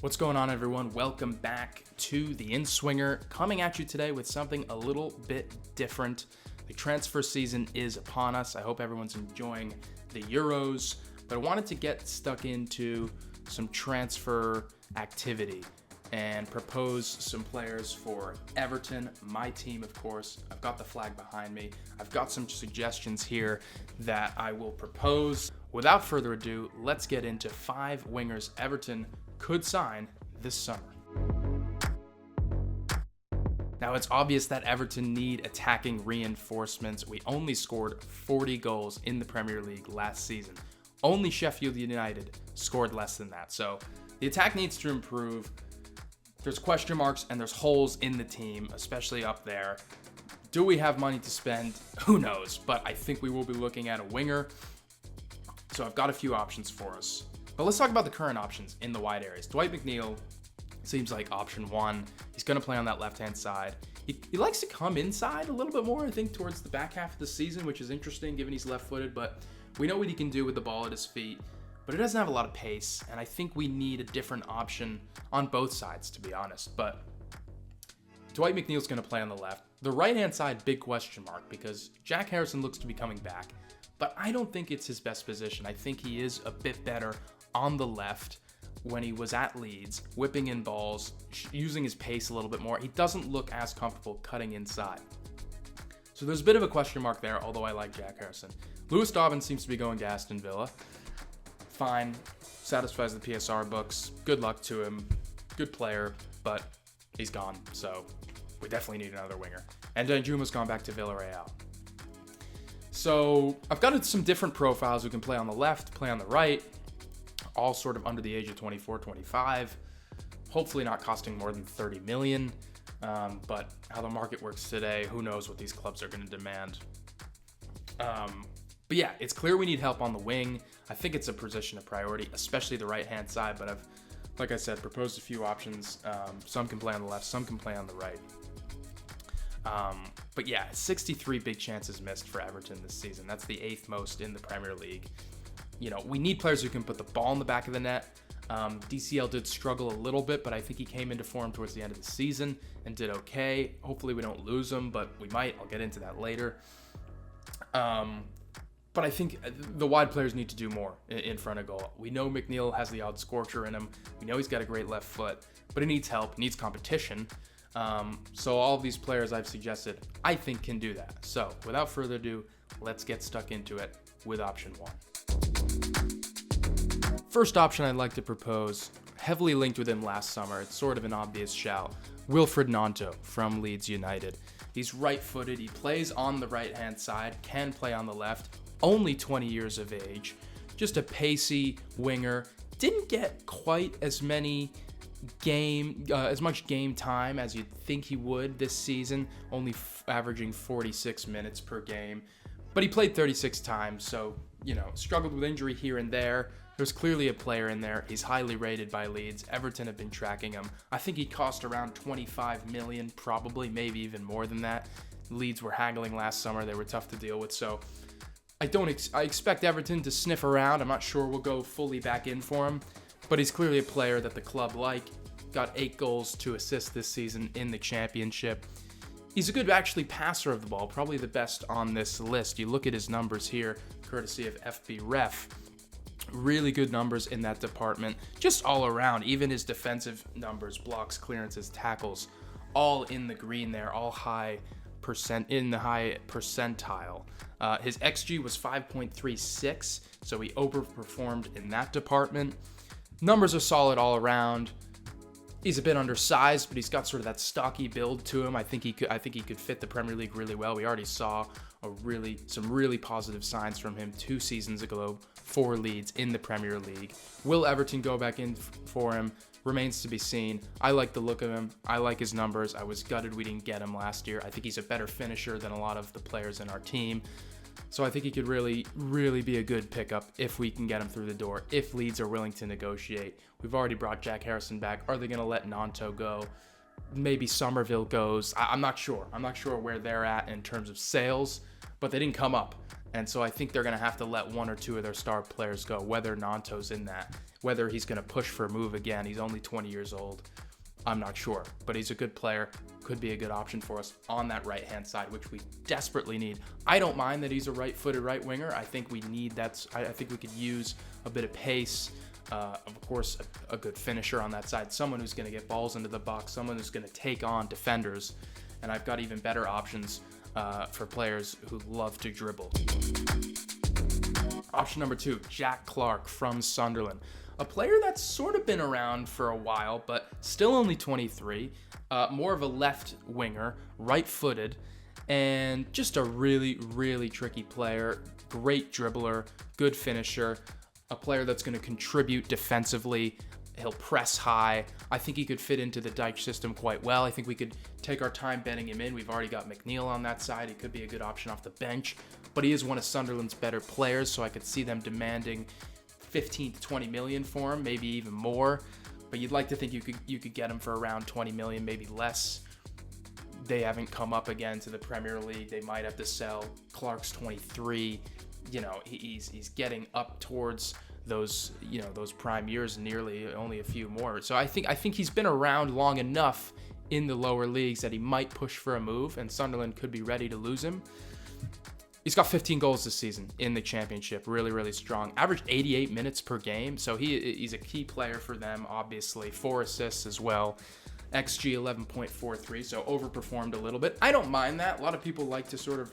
What's going on, everyone? Welcome back to the In-Swinger, coming at you today with something a little bit different. The transfer season is upon us. I hope everyone's enjoying the Euros, but I wanted to get stuck into some transfer activity and propose some players for Everton, my team, of course. I've got the flag behind me. I've got some suggestions here that I will propose. Without further ado, let's get into 5 wingers Everton could sign this summer. Now, it's obvious that Everton need attacking reinforcements. We only scored 40 goals in the Premier League last season. Only Sheffield United scored less than that. So the attack needs to improve. There's question marks and there's holes in the team, especially up there. Do we have money to spend? Who knows? But I think we will be looking at a winger. So I've got a few options for us. But let's talk about the current options in the wide areas. Dwight McNeil seems like option 1. He's going to play on that left-hand side. He likes to come inside a little bit more, I think, towards the back half of the season, which is interesting given he's left-footed. But we know what he can do with the ball at his feet. But it doesn't have a lot of pace, and I think we need a different option on both sides, to be honest. But Dwight McNeil's going to play on the left. The right-hand side, big question mark, because Jack Harrison looks to be coming back. But I don't think it's his best position. I think he is a bit better on the left when he was at Leeds, whipping in balls, using his pace a little bit more. He doesn't look as comfortable cutting inside. So there's a bit of a question mark there, although I like Jack Harrison. Lewis Dobbins seems to be going to Aston Villa. Fine, satisfies the PSR books. Good luck to him. Good player, but he's gone, so we definitely need another winger. And Danjuma's gone back to Villarreal. So I've got some different profiles who can play on the left, play on the right, all sort of under the age of 24, 25. Hopefully not costing more than 30 million. But how the market works today, who knows what these clubs are going to demand. But yeah, it's clear we need help on the wing. I think it's a position of priority, especially the right-hand side. But I've, like I said, proposed a few options. Some can play on the left, some can play on the right. But yeah, 63 big chances missed for Everton this season. That's the 8th most in the Premier League. You know, we need players who can put the ball in the back of the net. DCL did struggle a little bit, but I think he came into form towards the end of the season and did okay. Hopefully we don't lose him, but we might. I'll get into that later. But I think the wide players need to do more in front of goal. We know McNeil has the odd scorcher in him. We know he's got a great left foot, but he needs help, needs competition. So all of these players I've suggested, I think can do that. So without further ado, let's get stuck into it with option 1. First option I'd like to propose, heavily linked with him last summer, it's sort of an obvious shout, Wilfried Gnonto from Leeds United. He's right-footed, he plays on the right-hand side, can play on the left, only 20 years of age, just a pacey winger, didn't get quite as much game time as you'd think he would this season, only averaging 46 minutes per game, but he played 36 times, so, you know, struggled with injury here and there. There's clearly a player in there. He's highly rated by Leeds. Everton have been tracking him. I think he cost around 25 million, probably, maybe even more than that. Leeds were haggling last summer. They were tough to deal with, so I expect Everton to sniff around. I'm not sure we'll go fully back in for him, but he's clearly a player that the club like. Got 8 goals, 2 assists this season in the championship. He's a good, actually, passer of the ball, probably the best on this list. You look at his numbers here, courtesy of FB Ref. Really good numbers in that department, just all around. Even his defensive numbers, blocks, clearances, tackles, all in the green there, all in the high percentile. His XG was 5.36, so he overperformed in that department. Numbers are solid all around. He's a bit undersized, but he's got sort of that stocky build to him. I think he could fit the Premier League really well. We already saw some really positive signs from him 2 seasons ago for Leeds in the Premier League. Will Everton go back in for him? Remains to be seen. I like the look of him. I like his numbers. I was gutted we didn't get him last year. I think he's a better finisher than a lot of the players in our team. So I think he could really, really be a good pickup if we can get him through the door, if Leeds are willing to negotiate. We've already brought Jack Harrison back. Are they going to let Gnonto go? Maybe Somerville goes. I'm not sure. I'm not sure where they're at in terms of sales, but they didn't come up. And so I think they're going to have to let one or two of their star players go, whether Nanto's in that, whether he's going to push for a move again. He's only 20 years old. I'm not sure, but he's a good player, could be a good option for us on that right-hand side, which we desperately need. I don't mind that he's a right-footed right winger. I think we need that. I think we could use a bit of pace, of course, a good finisher on that side, someone who's going to get balls into the box, someone who's going to take on defenders, and I've got even better options for players who love to dribble. Option number 2, Jack Clarke from Sunderland. A player that's sort of been around for a while, but still only 23, more of a left winger, right-footed, and just a really, really tricky player. Great dribbler, good finisher, a player that's going to contribute defensively. He'll press high. I think he could fit into the Dyche system quite well. I think we could take our time betting him in. We've already got McNeil on that side. He could be a good option off the bench, but he is one of Sunderland's better players, so I could see them demanding 15 to 20 million for him, maybe even more. But you'd like to think you could get him for around 20 million, maybe less. They haven't come up again to the Premier League. They might have to sell. Clark's 23. You know, he's getting up towards those prime years, nearly, only a few more. So I think he's been around long enough in the lower leagues that he might push for a move, and Sunderland could be ready to lose him. He's got 15 goals this season in the championship. Really, really strong. Averaged 88 minutes per game, so he's a key player for them, obviously. 4 assists as well. XG 11.43, so overperformed a little bit. I don't mind that. A lot of people like to sort of,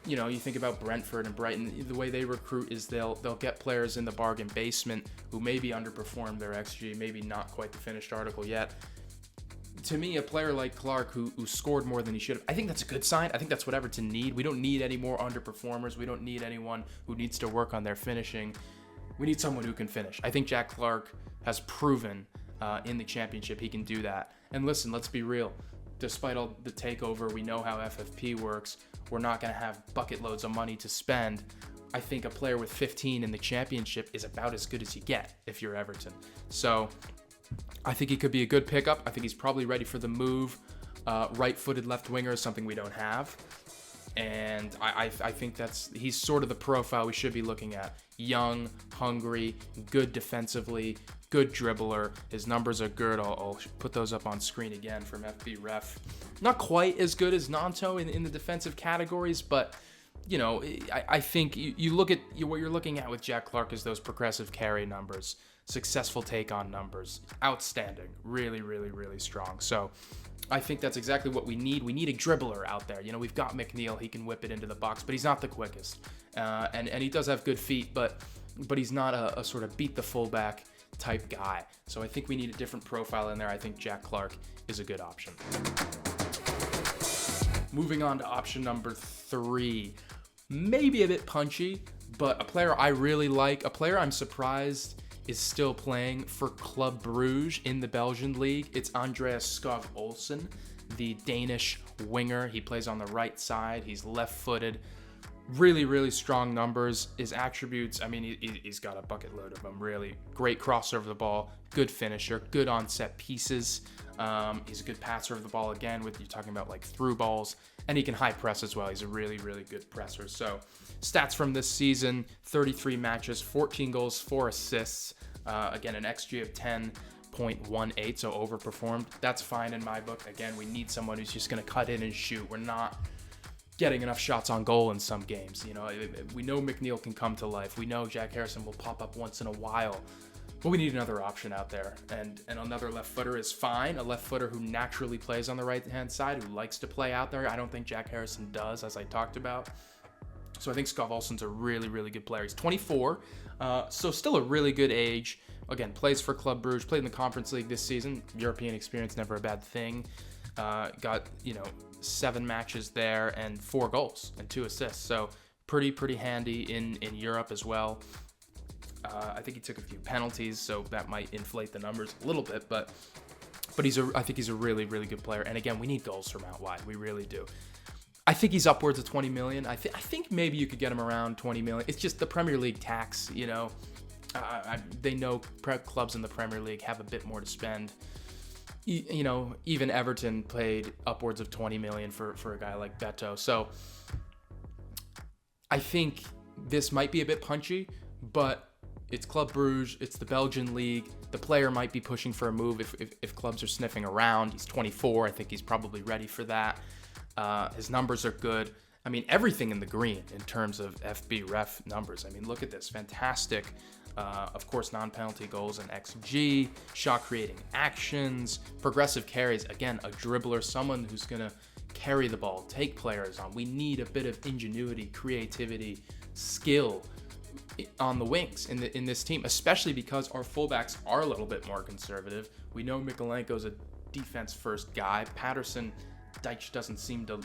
you think about Brentford and Brighton. The way they recruit is they'll get players in the bargain basement who maybe underperformed their XG, maybe not quite the finished article yet. To me, a player like Clarke who scored more than he should have, I think that's a good sign. I think that's what Everton need. We don't need any more underperformers. We don't need anyone who needs to work on their finishing. We need someone who can finish. I think Jack Clarke has proven in the championship he can do that. And listen, let's be real. Despite all the takeover, we know how FFP works. We're not going to have bucket loads of money to spend. I think a player with 15 in the championship is about as good as you get if you're Everton. So I think he could be a good pickup. I think he's probably ready for the move. Right-footed left winger is something we don't have. And I think he's sort of the profile we should be looking at. Young, hungry, good defensively, good dribbler. His numbers are good. I'll put those up on screen again from FB Ref. Not quite as good as Nanto in the defensive categories, but I think you look at what you're looking at with Jack Clarke is those progressive carry numbers, successful take-on numbers, outstanding, really, really, really strong. So I think that's exactly what we need. We need a dribbler out there. We've got McNeil. He can whip it into the box, but he's not the quickest. And he does have good feet, but he's not a sort of beat the fullback type guy. So I think we need a different profile in there. I think Jack Clarke is a good option. Moving on to option number 3. Maybe a bit punchy, but a player I really like, a player I'm surprised is still playing for Club Brugge in the Belgian league. It's Andreas Skov Olsen, the Danish winger. He plays on the right side. He's left-footed. Really, really strong numbers. His attributes, he's got a bucket load of them, really. Great crosser of the ball, good finisher, good on set pieces. He's a good passer of the ball again, with you talking about like through balls, and he can high press as well. He's a really, really good presser. So stats from this season, 33 matches, 14 goals, 4 assists. Again, an XG of 10.18, so overperformed. That's fine in my book. Again, we need someone who's just going to cut in and shoot. We're not getting enough shots on goal in some games. We know McNeil can come to life. We know Jack Harrison will pop up once in a while. But we need another option out there. And another left footer is fine. A left footer who naturally plays on the right-hand side, who likes to play out there. I don't think Jack Harrison does, as I talked about. So I think Skov Olsen's a really, really good player. He's 24, so still a really good age. Again, plays for Club Brugge, played in the Conference League this season. European experience, never a bad thing. Got, 7 matches there and 4 goals and 2 assists. So pretty handy in Europe as well. I think he took a few penalties, so that might inflate the numbers a little bit, but I think he's a really, really good player. And again, we need goals from out wide. We really do. I think he's upwards of 20 million. I think maybe you could get him around 20 million. It's just the Premier League tax, they know clubs in the Premier League have a bit more to spend. Even Everton paid upwards of 20 million for a guy like Beto. So I think this might be a bit punchy, but it's Club Brugge, it's the Belgian league. The player might be pushing for a move if clubs are sniffing around. He's 24. I think he's probably ready for that. His numbers are good. I mean, everything in the green in terms of FB ref numbers. I mean, look at this. Fantastic. Of course, non-penalty goals and XG, shot creating actions, progressive carries. Again, a dribbler, someone who's going to carry the ball, take players on. We need a bit of ingenuity, creativity, skill on the wings in this team, especially because our fullbacks are a little bit more conservative. We know Mikolenko's a defense-first guy. Patterson, Deitch doesn't seem to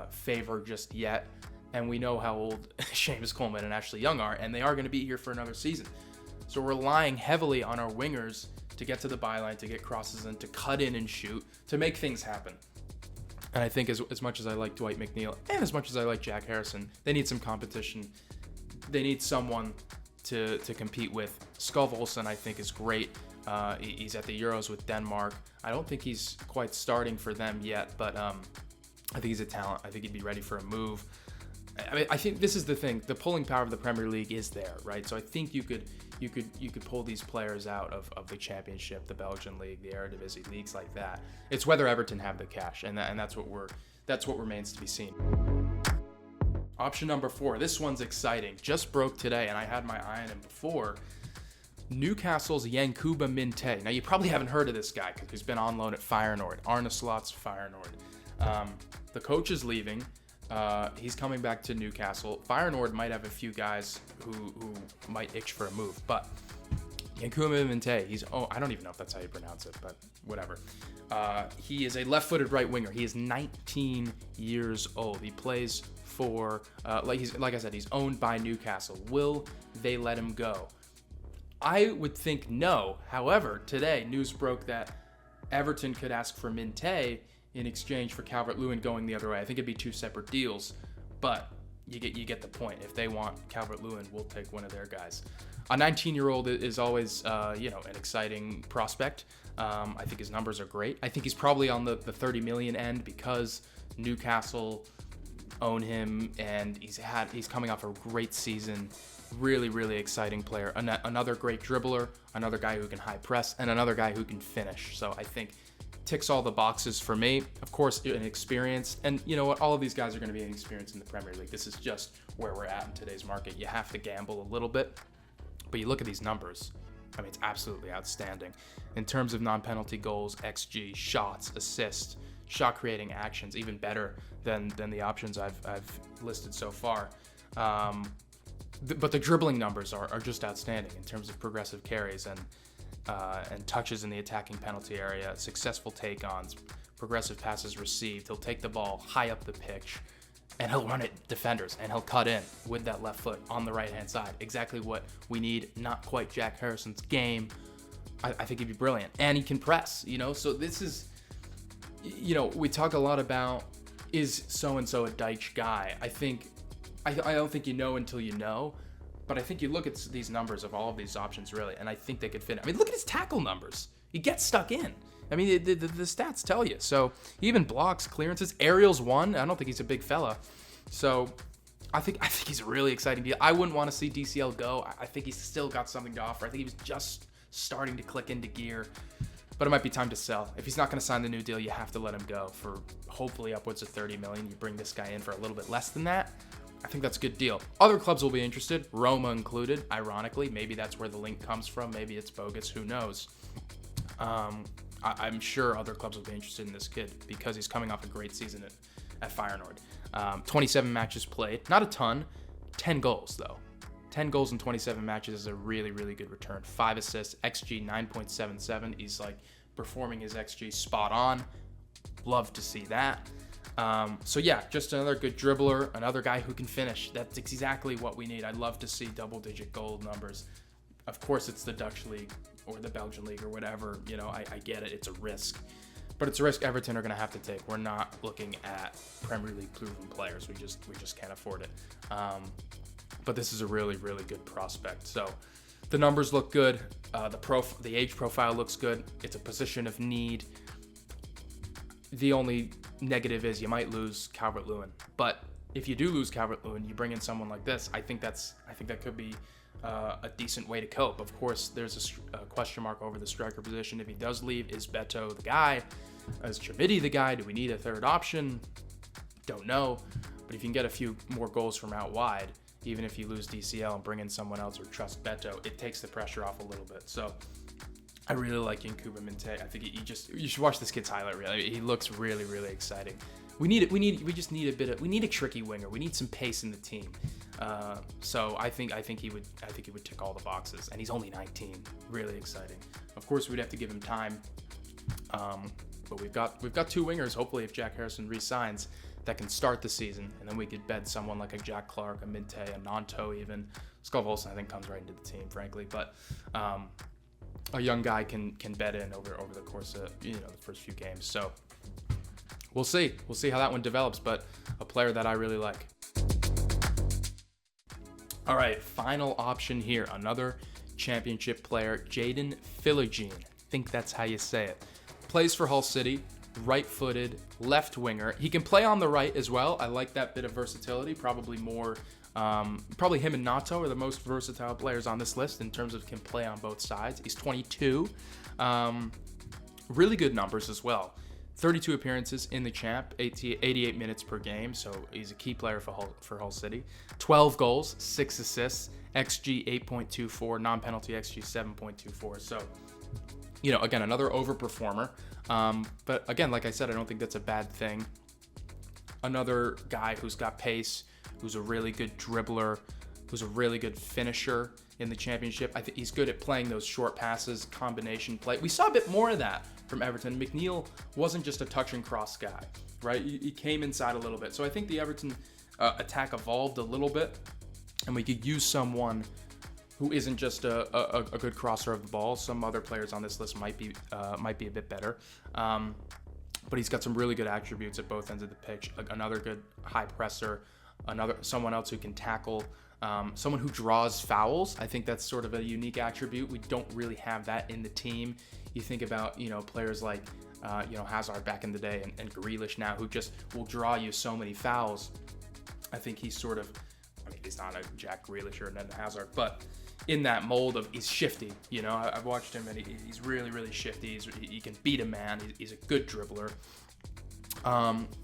favor just yet. And we know how old Seamus Coleman and Ashley Young are, and they are going to be here for another season. So we're relying heavily on our wingers to get to the byline, to get crosses in, to cut in and shoot, to make things happen. And I think as much as I like Dwight McNeil and as much as I like Jack Harrison, they need some competition. They need someone to compete with. Skov Olsen, I think, is great. He's at the Euros with Denmark. I don't think he's quite starting for them yet, but I think he's a talent. I think he'd be ready for a move. I mean, I think this is the thing. The pulling power of the Premier League is there, right? So I think you could pull these players out of the Championship, the Belgian League, the Eredivisie, leagues like that. It's whether Everton have the cash, and that's what remains to be seen. Option number 4. This one's exciting. Just broke today, and I had my eye on him before. Newcastle's Yankuba Minteh. Now, you probably haven't heard of this guy because he's been on loan at Feyenoord, Arne Slot's Feyenoord. The coach is leaving. He's coming back to Newcastle. Feyenoord might have a few guys who might itch for a move, but Yankuba Minteh, I don't even know if that's how you pronounce it, but whatever. He is a left-footed right winger. He is 19 years old. He plays for, like I said, he's owned by Newcastle. Will they let him go? I would think no. However, today news broke that Everton could ask for Minteh in exchange for Calvert-Lewin going the other way. I think it'd be 2 separate deals, but you get the point. If they want Calvert-Lewin, we'll take one of their guys. A 19-year-old is always, an exciting prospect. I think his numbers are great. I think he's probably on the 30 million end because Newcastle own him, and he's coming off a great season. Really, really exciting player. Another great dribbler, another guy who can high press, and another guy who can finish. So I think ticks all the boxes for me. Of course, an experience, and you know what? All of these guys are going to be inexperienced in the Premier League. This is just where we're at in today's market. You have to gamble a little bit, but you look at these numbers. I mean, it's absolutely outstanding in terms of non-penalty goals, XG, shots, assists, shot creating actions. Even better than the options I've listed so far. But the dribbling numbers are just outstanding in terms of progressive carries and touches in the attacking penalty area, successful take-ons, progressive passes received. He'll take the ball high up the pitch, and he'll run at defenders, and he'll cut in with that left foot on the right-hand side. Exactly what we need. Not quite Jack Harrison's game. I think he'd be brilliant. And he can press, So this is, we talk a lot about, is so-and-so a Deitch guy? I don't think you know until you know. But I think you look at these numbers of all of these options, really, and I think they could fit. I mean, look at his tackle numbers. He gets stuck in. I mean, the stats tell you. So he even blocks, clearances. Aerials 1. I don't think he's a big fella. So I think he's a really exciting deal. I wouldn't want to see DCL go. I think he's still got something to offer. I think he was just starting to click into gear. But it might be time to sell. If he's not going to sign the new deal, you have to let him go for hopefully upwards of 30 million. You bring this guy in for a little bit less than that. I think that's a good deal. Other clubs will be interested, Roma included, ironically. Maybe that's where the link comes from. Maybe it's bogus. Who knows? I'm sure other clubs will be interested in this kid because he's coming off a great season at Feyenoord. 27 matches played. Not a ton. 10 goals, though. 10 goals in 27 matches is a really, really good return. 5 assists, XG 9.77. He's performing his XG spot on. Love to see that. So yeah, just another good dribbler, another guy who can finish. That's exactly what we need. I'd love to see double-digit goal numbers. Of course, it's the Dutch league or the Belgian league or whatever. I get it. It's a risk. But it's a risk Everton are going to have to take. We're not looking at Premier League proven players. We just can't afford it. But this is a really, really good prospect. So the numbers look good. The age profile looks good. It's a position of need. The only negative is you might lose Calvert-Lewin, but if you do lose Calvert-Lewin, you bring in someone like this. I think that could be a decent way to cope. Of course, there's a question mark over the striker position. If he does leave, is Beto the guy? Is Chermiti the guy? Do we need a third option? Don't know. But if you can get a few more goals from out wide, even if you lose DCL and bring in someone else or trust Beto, it takes the pressure off a little bit. So I really like Yankuba Minte. I think you should watch this kid's highlight reel. He looks really, really exciting. We need a tricky winger. We need some pace in the team. So I think he would tick all the boxes, and he's only 19. Really exciting. Of course, we'd have to give him time. But we've got two wingers. Hopefully, if Jack Harrison re-signs, that can start the season, and then we could bed someone like a Jack Clark, a Minte, a Nanto even. Skov Olsen, I think, comes right into the team, frankly. But a young guy can bed in over the course of the first few games. So we'll see how that one develops. But a player that I really like. All right, final option here. Another championship player, Jaden Philogene. I think that's how you say it. Plays for Hull City. Right-footed, left winger. He can play on the right as well. I like that bit of versatility. Probably him and Nato are the most versatile players on this list in terms of can play on both sides. He's 22. Really good numbers as well. 32 appearances in the champ, 88 minutes per game. So he's a key player for Hull City. 12 goals, 6 assists, XG 8.24, non-penalty XG 7.24. So, again, another overperformer. But again, like I said, I don't think that's a bad thing. Another guy who's got pace, who's a really good dribbler, who's a really good finisher in the championship. I think he's good at playing those short passes, combination play. We saw a bit more of that from Everton. McNeil wasn't just a touch and cross guy, right? He came inside a little bit. So I think the Everton attack evolved a little bit, and we could use someone who isn't just a good crosser of the ball. Some other players on this list might be a bit better. But he's got some really good attributes at both ends of the pitch. Another good high presser, someone else who can tackle, someone who draws fouls. I think that's sort of a unique attribute. We don't really have that in the team. You think about, players like, Hazard back in the day and Grealish now, who just will draw you so many fouls. I think he's sort of, he's not a Jack Grealish or an Eden Hazard, but in that mold of he's shifty. I've watched him and he's really, really shifty. He can beat a man. He's a good dribbler.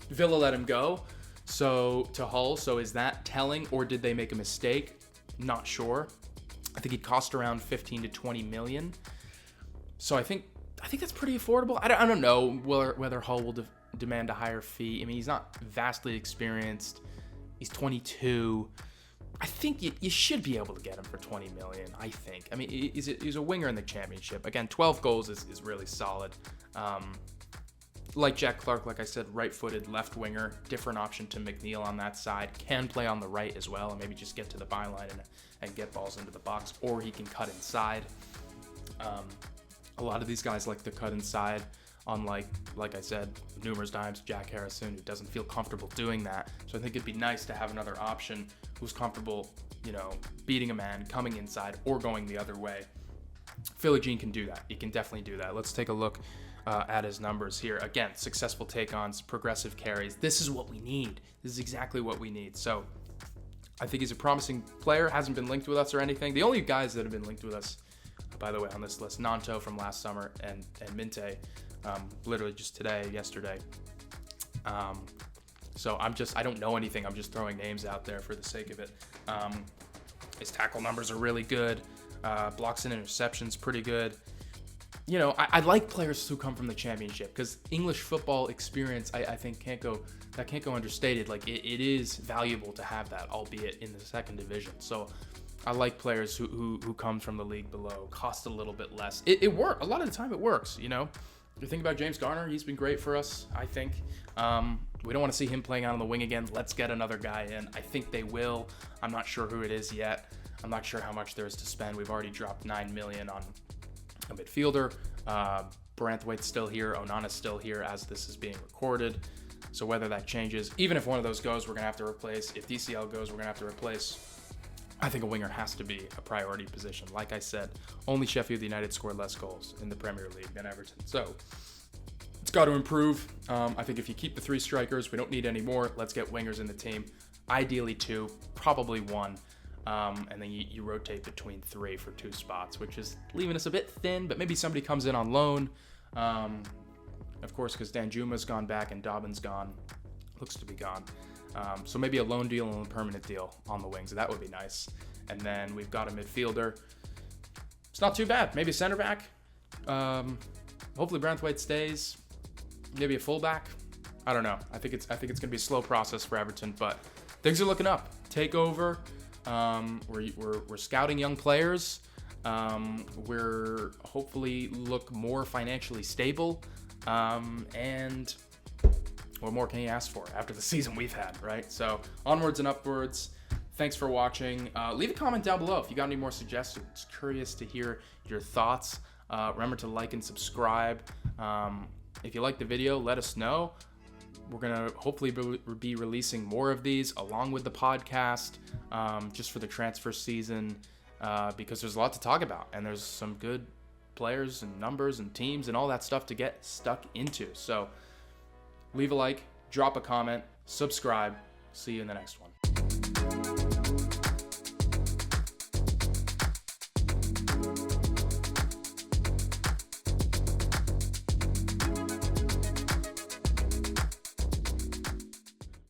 Villa let him go to Hull. So is that telling, or did they make a mistake? Not sure. I think he'd cost around 15 to 20 million. So I think that's pretty affordable. I don't know whether Hull will demand a higher fee. He's not vastly experienced. He's 22. I think you should be able to get him for 20 million, I think. He's a winger in the championship. Again, 12 goals is really solid. Like Jack Clark, like I said, right-footed left winger, different option to McNeil on that side. Can play on the right as well, and maybe just get to the byline and get balls into the box, or he can cut inside. A lot of these guys like to cut inside, unlike, like I said, numerous times, Jack Harrison, who doesn't feel comfortable doing that. So I think it'd be nice to have another option who's comfortable, beating a man, coming inside, or going the other way. Philogene can do that. He can definitely do that. Let's take a look at his numbers here. Again, successful take-ons, progressive carries. This is what we need. This is exactly what we need. So I think he's a promising player. Hasn't been linked with us or anything. The only guys that have been linked with us, by the way, on this list, Nanto from last summer and Minte, literally just yesterday. So I don't know anything. I'm just throwing names out there for the sake of it. His tackle numbers are really good. Blocks and interceptions pretty good. I like players who come from the championship, because English football experience, I think can't go understated. Like it is valuable to have that, albeit in the second division. So I like players who come from the league below, cost a little bit less. It works. A lot of the time it works, You think about James Garner, he's been great for us, I think. We don't want to see him playing out on the wing again. Let's get another guy in. I think they will. I'm not sure who it is yet. I'm not sure how much there is to spend. We've already dropped $9 million on a midfielder. Branthwaite's still here. Onana's still here as this is being recorded. So whether that changes, even if one of those goes, we're going to have to replace. If DCL goes, we're going to have to replace. I think a winger has to be a priority position. Like I said, only Sheffield United scored less goals in the Premier League than Everton. So it's got to improve. I think if you keep the three strikers, we don't need any more. Let's get wingers in the team. Ideally 2, probably 1. And then you rotate between 3 for 2 spots, which is leaving us a bit thin, but maybe somebody comes in on loan. Of course, because Danjuma's gone back and Dobbin's gone. Looks to be gone. So maybe a loan deal and a permanent deal on the wings. That would be nice. And then we've got a midfielder. It's not too bad. Maybe a center back. Hopefully Branthwaite stays. Maybe a fullback. I don't know. I think it's going to be a slow process for Everton, but things are looking up. Takeover. We're scouting young players. We're hopefully look more financially stable. And what more can you ask for after the season we've had, right? So onwards and upwards. Thanks for watching. Leave a comment down below if you got any more suggestions. Curious to hear your thoughts. Remember to like and subscribe. If you like the video, let us know. We're going to hopefully be releasing more of these along with the podcast just for the transfer season because there's a lot to talk about. And there's some good players and numbers and teams and all that stuff to get stuck into. So leave a like, drop a comment, subscribe. See you in the next one.